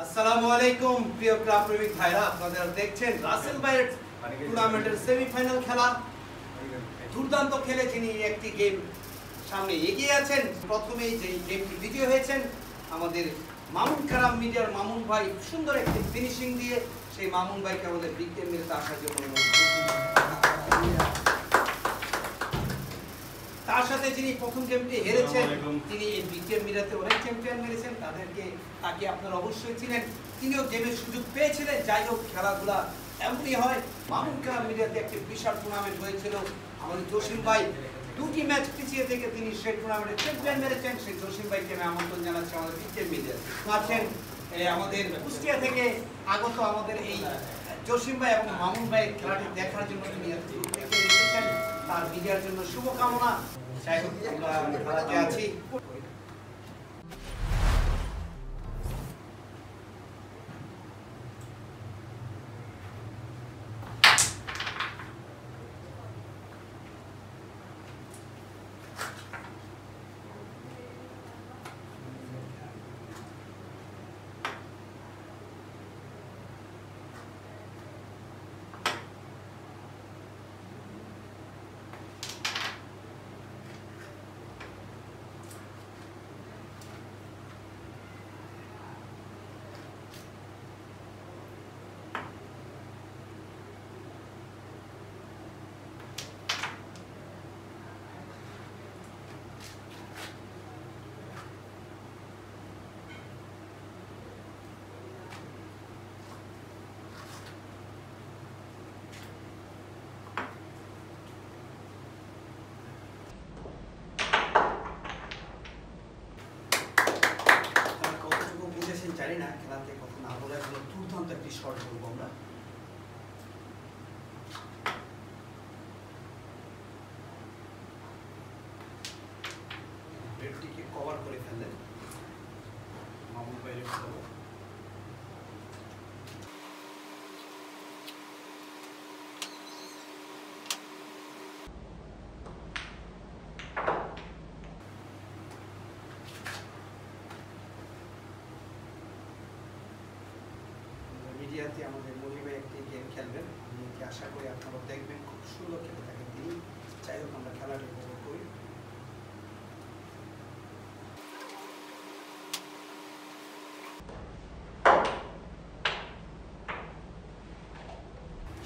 আসসালামু আলাইকুম প্রিয় ক্লাব প্রেমিক ভাইরা, আপনারা দেখছেন রাসেল ভাইয়ের টুর্নামেন্টের সেমিফাইনাল খেলা। দুর্দান্ত খেলে যিনি একটি গেম সামনে এগিয়ে আছেন। প্রথমেই যে গেমটি বিজয়ী হয়েছেন আমাদের মামুন কারাম মিডিয়ার মামুন ভাই, সুন্দর একটি ফিনিশিং দিয়ে সেই মামুন ভাইকে আমাদের বিগ গেম মিলতে আসার জন্য। তার সাথে যিনি প্রথম গেমটি হেরেছেন, তিনি এই বিগ গেম মিলাতে অনেক চ্যাম্পিয়ন মেরেছেন, তাকে আপনারা অবশ্যই চিনেন। তিনিও গেমের সুযোগ পেয়েছিলেন। যাই হোক, খেলাধুলা এমনই হয়। মামুন কারাম মিডিয়াতে একটি বিশাল টুর্নামেন্ট হয়েছিল। আমাদের জসিম ভাই দুটি ম্যাচ পিছিয়ে থেকে তিনি সেই টুর্নামেন্টের চ্যাম্পিয়ন মেরেছেন। সেই জসিম ভাইকে আমি আমন্ত্রণ জানাচ্ছি আমাদের বিগ গেম মিডিয়াতে। আছেন আমাদের কুষ্টিয়া থেকে আগত আমাদের এই জসিম ভাই এবং মামুন ভাই খেলাটি দেখার জন্য তিনি এসেছেন। তার বিজয়ের জন্য শুভকামনা। যাই হোক, আমরা খেলাতে আছি। জানি না খেলাতে কথা না বলে এখন দুর্দান্ত একটি শট বলবো আমরা। রেডটিকে কভার করে ফেললেন মামুন ভাইয়ের খেলা। মিডিয়াতে আমাদের মনি ভাই একটি গেম খেলবেন, আমি আশা করি আপনারা দেখবেন। খুব সুন্দর খেলে থাকেন তিনি। যাই হোক, আমরা খেলাটি উপভোগ করি।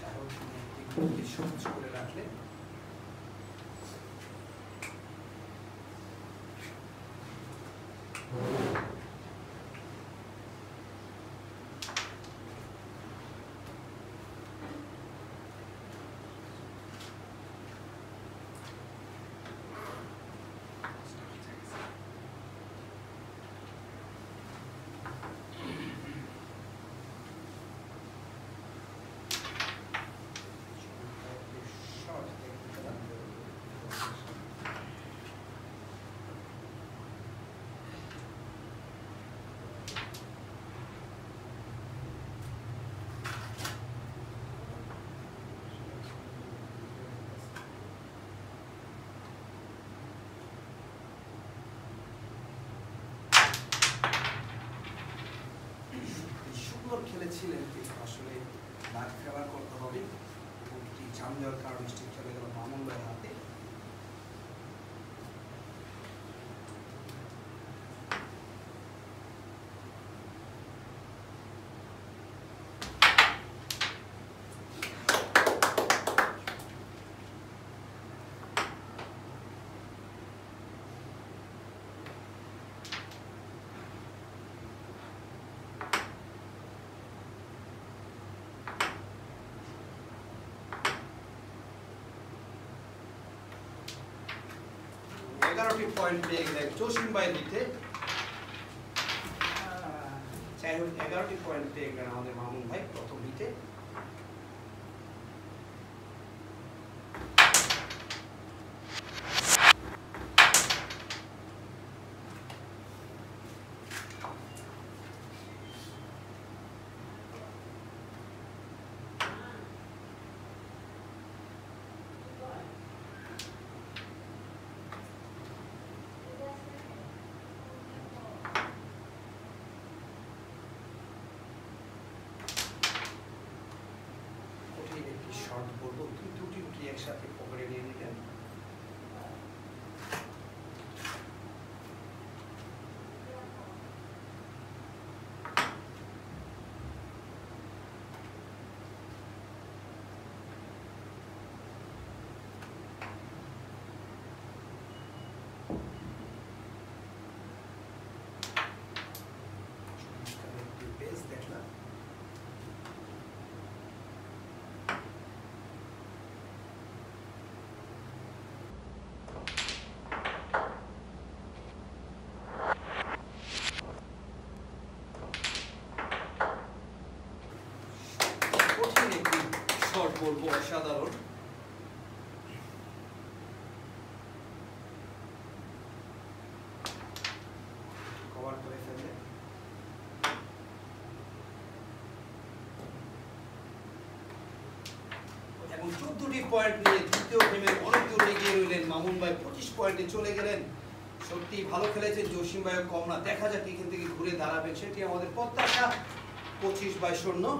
যাই হোক, তিনি সহজ করে রাখলেন। খেলেছিলেন, কিন্তু আসলে লাখ ফেভার করতে হবে। জাম দেওয়ার কারণে স্টিক চলে গেল মামুন ভাইয়ের হাতে। পয়েন্ট পেয়ে গেলেন জসিম ভাইয়ের দিতে। যাই হোক, 11টি পয়েন্ট পেয়ে গেলেন আমাদের মামুন ভাই প্রথম হিটে। বলবো অসাধারণ। কভার করে ফেলে এবং 14টি পয়েন্ট নিয়ে তৃতীয় গেমে অনেক দূর এগিয়ে রইলেন মামুন ভাই, 25 পয়েন্টে চলে গেলেন। সত্যি ভালো খেলেছেন, জসিম ভাইও কম না। দেখা যাক এখান থেকে ঘুরে দাঁড়াবেন, সেটি আমাদের প্রত্যাশা। 25-0।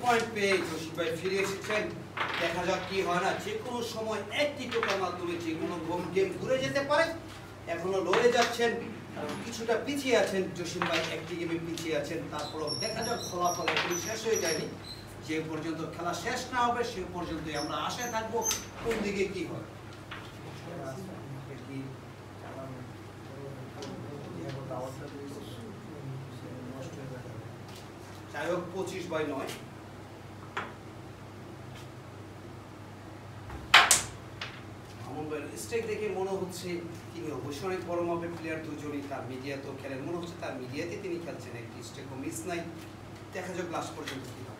পয়েন্ট পেয়ে জসিম ভাই ফিরে এসেছেন। দেখা যাক কি হয় না, যে কোনো সময় একটি টোকার মাধ্যমে যে কোনো গেম ঘুরে যেতে পারে। এখনো লড়ে যাচ্ছেন, কিছুটা পিছিয়ে আছেন জসিম ভাই, একটি গেমে পিছিয়ে আছেন। তারপরও দেখা যাক, ফলাফল এখনো শেষ হয়ে যায়নি। যে পর্যন্ত খেলা শেষ না হবে সে পর্যন্তই আমরা আশায় থাকবো কোন দিকে কি হয়। যাই হোক 25/9। স্ট্রাইক দেখে মনে হচ্ছে তিনি অবশ্যই অনেক বড় মাপের প্লেয়ার, দুজনই। তার মিডিয়া তো খেলেন, মনে হচ্ছে তার মিডিয়াতে তিনি খেলছেন, একটি স্ট্রাইকও মিস নাই। দেখা যাক লাস্ট পর্যন্ত কি হয়।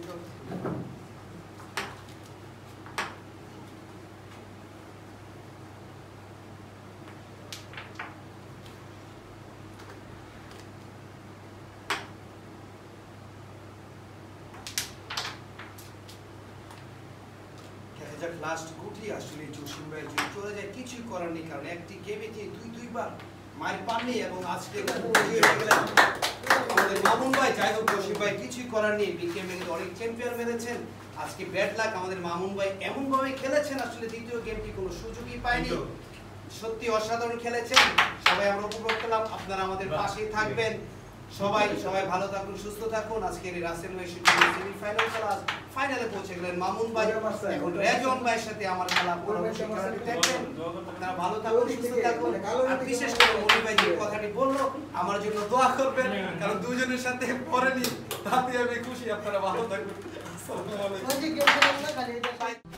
দুজন। লাস্ট গুটি আসলে জসিম ভাই যদি চলে যায় কিছুই করার নেই, কারণ একটি গেমে যে দুইবার মায়ের পাননি এবং আজকে আমাদের মামুন ভাই। যাই হোক জসিম ভাই কিছুই করার নেই, বিকেএম কিন্তু অনেক চ্যাম্পিয়ন মেরেছেন। আজকে ব্যাড লাক, আমাদের মামুন ভাই এমন ভাবে খেলেছেন আসলে দ্বিতীয় গেমটি কোনো সুযোগই পায়নি। সত্যি অসাধারণ খেলেছেন, সবাই আমরা উপভোগ করলাম। আপনারা আমাদের পাশেই থাকবেন, সবাই ভালো থাকুন, সুস্থ থাকুন। আজকের এই রাসেল ভাই সেমিফাইনাল খেলা ফাইনালে পৌঁছে গেলেন মামুন ভাই। এখন রেজন ভাইয়ের সাথে আমার খেলা পরবর্তী খেলাটি দেখবেন। আপনারা ভালো থাকুন, সুস্থ থাকুন। আর বিশেষ করে মনি ভাই যে কথাটি বললো আমার জন্য দোয়া করবেন, কারণ দুজনের সাথে পড়েনি, তাতে আমি খুশি। আপনারা ভালো থাকবেন। আসসালামু আলাইকুম।